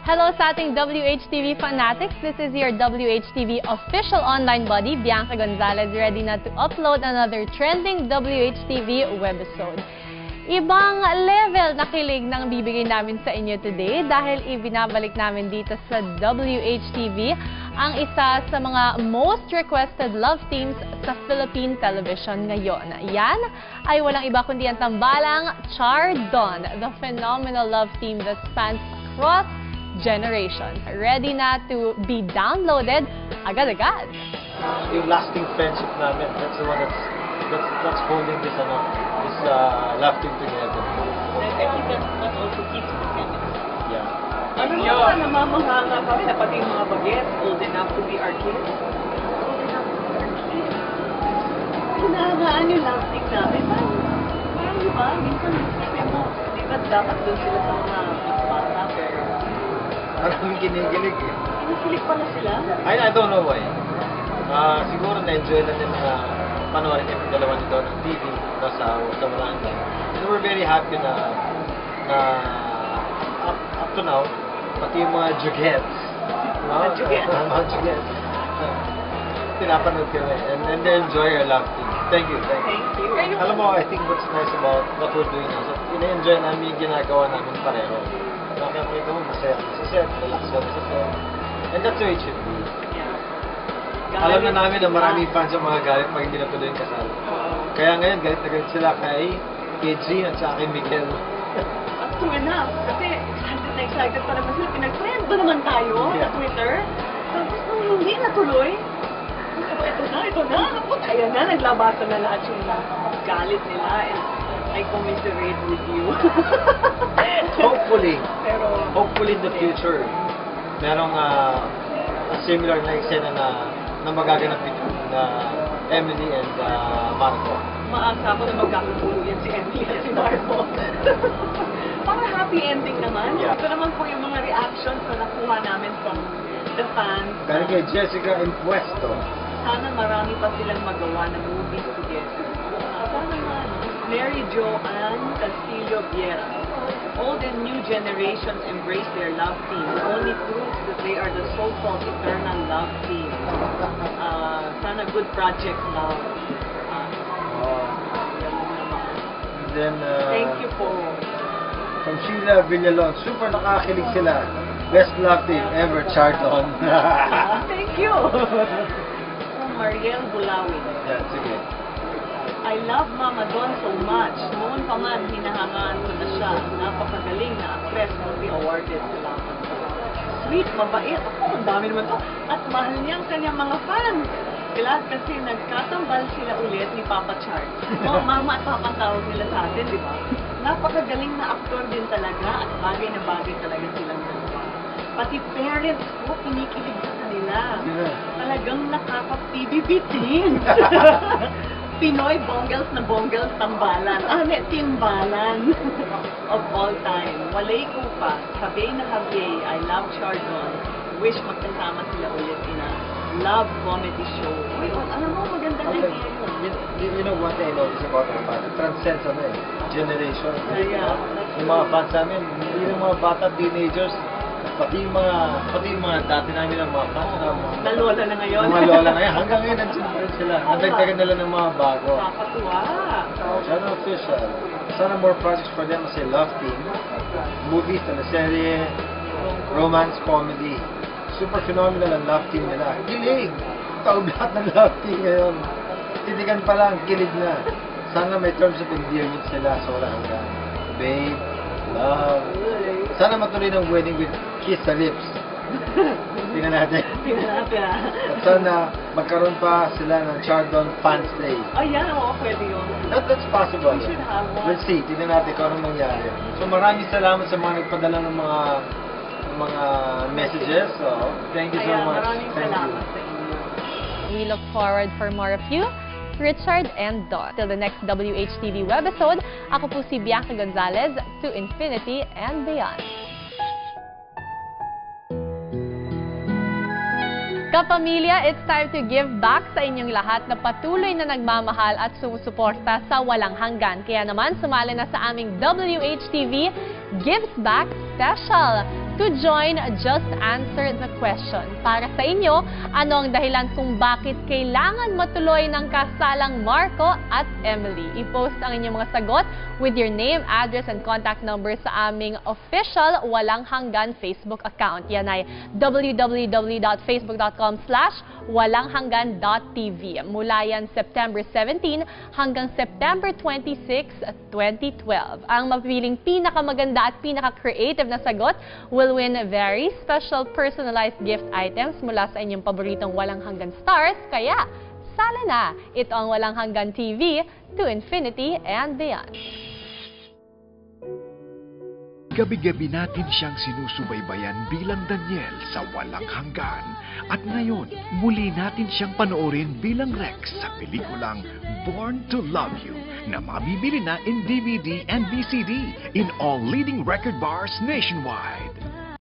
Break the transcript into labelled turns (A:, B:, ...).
A: Hello sa ating WHTV fanatics. This is your WHTV official online buddy, Bianca Gonzalez, ready na to upload another trending WHTV webisode. Ibang level na kilig ng bibigay namin sa inyo today dahil ibinabalik namin dito sa WHTV ang isa sa mga most requested love teams sa Philippine television ngayon. Yan ay walang iba kundi ang tambalang Char-Don, the phenomenal love team that spans across generations. Ready na to be downloaded agad-agad.
B: Yung lasting friendship namin, that's the one that's holding this love team together.
C: I think that also keeps the chemistry.
B: Yeah.
C: Ano naman, namamahanga kami na pati yung mga bagets, old enough to be our kids. Old enough to be our kids. Hinahangaan yung love team namin. Parang diba, minsan sabi mo, di ba dapat doon sila sa mga bata, pero
B: Parang kinikilig eh.
C: kinikilig pala sila.
B: I don't know why. Siguro na-enjoy na din na panoorin yung dalawa nito ng TV sa barangay. So we're very happy na up to now, pati yung mga jugettes.
C: Mga jugettes.
B: Mga jugettes. Pinapanood kami and they enjoy our love team. Thank you.
C: Thank you.
B: Alam mo, I think what's nice about what we're doing now, so ina-enjoy namin yung ginagawa namin pareho. Nakakita mo, masaya kami sa set, relax kami sa set. And that's the way it should be.
C: Yeah.
B: Alam na namin na maraming fans yung mga galit pag hindi natuloy yung kasal. Kaya ngayon, galit na galit sila kay Jean at saka kay Miguel.
C: That's true enough. Kasi excited pa naman sila. Pinag-friend ba naman tayo sa Twitter? Tapos nung hindi natuloy, ito na. Ayan na, naglabasan na lahat yung galit nila. And I commiserate with you.
B: Hopefully in the future, merong a similar na eksena na magaganap dito na Emily and Marco.
C: Maasa ako na magkakagulo yan si Emily at si Marco. Para happy ending naman.
B: Yeah.
C: Ito naman po yung mga reactions na nakuha namin from the fans.
B: Galing kay Jessica Impuesto.
C: Sana marami pa silang magawa na movies together. Sana naman. Mary Joanne Castillo Viera. Old and new generations embrace their love team. Only proves that they are the so-called eternal love team. Sana good project love.
B: Then,
C: Thank you po.
B: from Sheila Villalon, super nakakilig sila. Best love team ever, Char-Don.
C: Thank you. From Mariel Bulawi.
B: Yeah, sige.
C: I love Mama Don so much. Noon pa man, hinahangaan ko na siya. Napakagaling na actress mo be awarded. Salamat. Sweet, mabait. Ako, ang dami naman to. At mahal niya ang kanyang mga fans. Glad kasi nagkatambal sila ulit ni Papa Char. Mama at Papa ang tawag nila sa atin, di ba? Napakagaling na aktor din talaga at bagay na bagay talaga silang dalawa. Pati parents ko, kinikilig sa kanila. Talagang nakaka-PBB-ting. Pinoy bonggels na bonggels tambalan. Timbalan of all time. Walay ko pa. Habay na habay. I love Char-Don. Wish magkasama sila ulit in a love comedy show. Uy, alam mo, maganda na yun.
B: You know what I notice about our band? It transcends generation.
C: Yeah.
B: Yung mga fans namin, hindi yung mga bata, teenagers, pati yung mga dati namin ng mga fans
C: Na lola na ngayon.
B: Mga lola ngayon, hanggang ngayon nandiyan pa rin sila. Nadagdagan nila ng mga bago.
C: Nakakatuwa.
B: Sana official. Sana more projects for them as a love team. Movies, teleserye, romance, comedy. Super phenomenal ang love team nila. Kilig! Taob lahat ng love team ngayon. Titigan pa lang, kilig na. Sana may terms of endearment sila sa wala hanggang. Babe, love. Sana matuloy ng wedding with kiss sa lips. Tingnan natin. At sana magkaroon pa sila ng Char-Don Fans Day.
C: Ayan, oo, pwede yun.
B: That's possible.
C: We should have one.
B: We'll see. Tingnan natin kung anong mangyari. So maraming salamat sa mga nagpadala ng mga messages. So, thank you so much.
C: Maraming
B: Thank you.
C: salamat sa inyo.
A: We look forward for more of you, Richard and Don. Till the next WHTV webisode, ako po si Bianca Gonzalez, to infinity and beyond. Kapamilya, it's time to give back sa inyong lahat na patuloy na nagmamahal at sumusuporta sa walang hanggan. Kaya naman, sumali na sa aming WHTV Gives Back Special. To join, just answer the question. Para sa inyo, ano ang dahilan kung bakit kailangan matuloy ng kasalang Marco at Emily? I-post ang inyong mga sagot with your name, address, and contact number sa aming official Walang Hanggan Facebook account. Yan ay www.facebook.com/walanghanggan.tv. Mula yan September 17 hanggang September 26, 2012. Ang mapipiling pinakamaganda at pinaka-creative na sagot will win very special personalized gift items mula sa inyong paboritong Walang Hanggan stars. Kaya, sala na! Ito ang Walang Hanggan TV, to infinity and beyond.
D: Gabi-gabi natin siyang sinusubaybayan bilang Daniel sa Walang Hanggan. At ngayon, muli natin siyang panoorin bilang Rex sa pelikulang Born to Love You na mabibili na in DVD and VCD in all leading record bars nationwide.